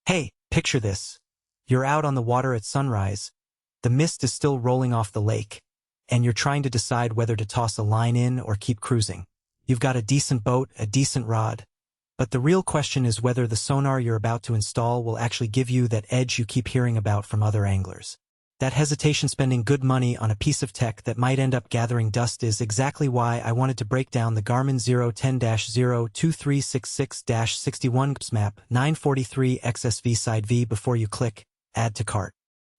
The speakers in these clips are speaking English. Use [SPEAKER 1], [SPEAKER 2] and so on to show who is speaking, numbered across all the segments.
[SPEAKER 1] Hey, picture this. You're out on the water at sunrise, the mist is still rolling off the lake, and you're trying to decide whether to toss a line in or keep cruising. You've got a decent boat, a decent rod, but the real question is whether the sonar you're about to install will actually give you that edge you keep hearing about from other anglers. That hesitation spending good money on a piece of tech that might end up gathering dust is exactly why I wanted to break down the Garmin 010-02366-61 GPSMAP 943xsv SideV before you click Add to Cart.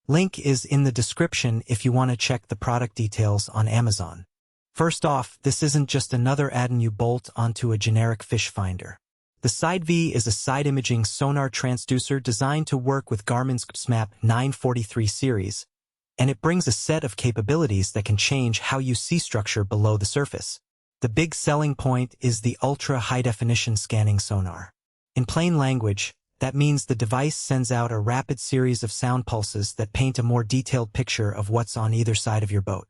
[SPEAKER 1] Link is in the description if you want to check the product details on Amazon. First off, this isn't just another add-on you bolt onto a generic fish finder. The SideV is a side imaging sonar transducer designed to work with Garmin's GPSMAP 943 series, and it brings a set of capabilities that can change how you see structure below the surface. The big selling point is the ultra-high-definition scanning sonar. In plain language, that means the device sends out a rapid series of sound pulses that paint a more detailed picture of what's on either side of your boat.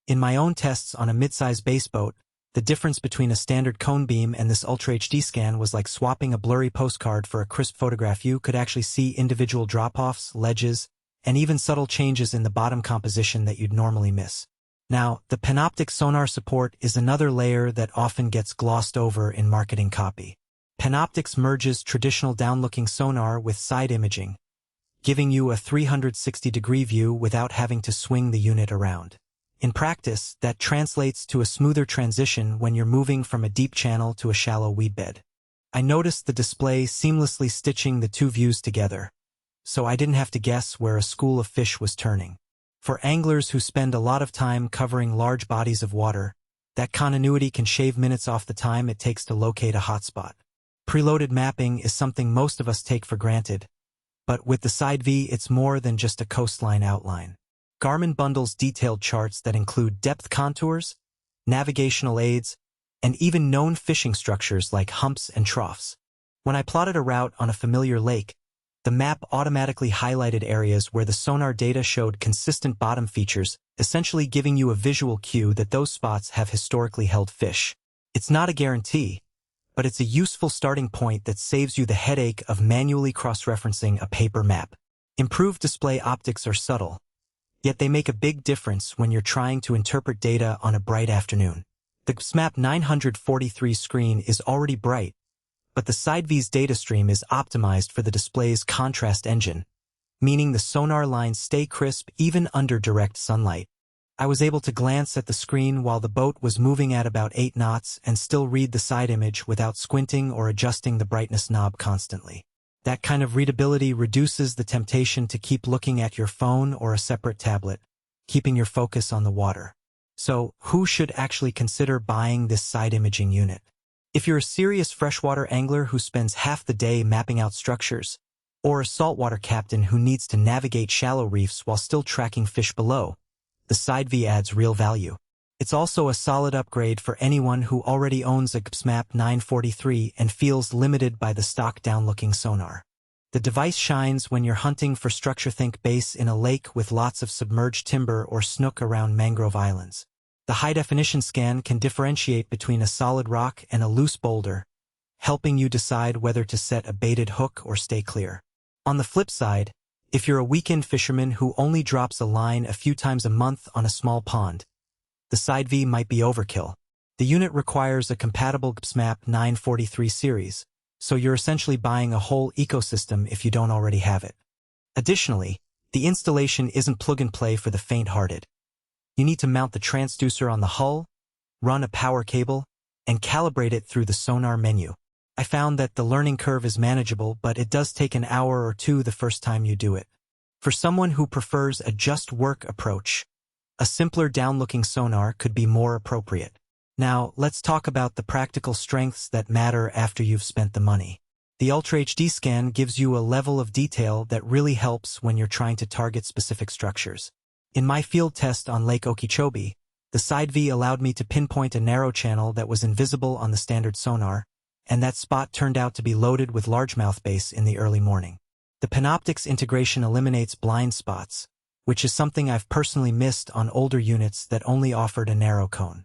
[SPEAKER 1] In my own tests on a mid-size bass boat, the difference between a standard cone beam and this Ultra HD scan was like swapping a blurry postcard for a crisp photograph. You could actually see individual drop-offs, ledges, and even subtle changes in the bottom composition that you'd normally miss. Now, the Panoptix sonar support is another layer that often gets glossed over in marketing copy. Panoptix merges traditional down-looking sonar with side imaging, giving you a 360-degree view without having to swing the unit around. In practice, that translates to a smoother transition when you're moving from a deep channel to a shallow weed bed. I noticed the display seamlessly stitching the two views together, so I didn't have to guess where a school of fish was turning. For anglers who spend a lot of time covering large bodies of water, that continuity can shave minutes off the time it takes to locate a hotspot. Preloaded mapping is something most of us take for granted, but with the SideV it's more than just a coastline outline. Garmin bundles detailed charts that include depth contours, navigational aids, and even known fishing structures like humps and troughs. When I plotted a route on a familiar lake, the map automatically highlighted areas where the sonar data showed consistent bottom features, essentially giving you a visual cue that those spots have historically held fish. It's not a guarantee, but it's a useful starting point that saves you the headache of manually cross-referencing a paper map. Improved display optics are subtle, yet they make a big difference when you're trying to interpret data on a bright afternoon. The GPSMAP 943 screen is already bright, but the SideV's data stream is optimized for the display's contrast engine, meaning the sonar lines stay crisp even under direct sunlight. I was able to glance at the screen while the boat was moving at about 8 knots and still read the side image without squinting or adjusting the brightness knob constantly. That kind of readability reduces the temptation to keep looking at your phone or a separate tablet, keeping your focus on the water. So, who should actually consider buying this side imaging unit? If you're a serious freshwater angler who spends half the day mapping out structures, or a saltwater captain who needs to navigate shallow reefs while still tracking fish below, the SideV adds real value. It's also a solid upgrade for anyone who already owns a GPSMAP 943 and feels limited by the stock down-looking sonar. The device shines when you're hunting for structure. Think bass in a lake with lots of submerged timber or snook around mangrove islands. The high-definition scan can differentiate between a solid rock and a loose boulder, helping you decide whether to set a baited hook or stay clear. On the flip side, if you're a weekend fisherman who only drops a line a few times a month on a small pond, the SideV might be overkill. The unit requires a compatible GPSMAP 943 series, so you're essentially buying a whole ecosystem if you don't already have it. Additionally, the installation isn't plug-and-play for the faint-hearted. You need to mount the transducer on the hull, run a power cable, and calibrate it through the sonar menu. I found that the learning curve is manageable, but it does take an hour or two the first time you do it. For someone who prefers a just-work approach, a simpler down-looking sonar could be more appropriate. Now, let's talk about the practical strengths that matter after you've spent the money. The Ultra HD scan gives you a level of detail that really helps when you're trying to target specific structures. In my field test on Lake Okeechobee, the SideV allowed me to pinpoint a narrow channel that was invisible on the standard sonar, and that spot turned out to be loaded with largemouth bass in the early morning. The Panoptix integration eliminates blind spots, which is something I've personally missed on older units that only offered a narrow cone.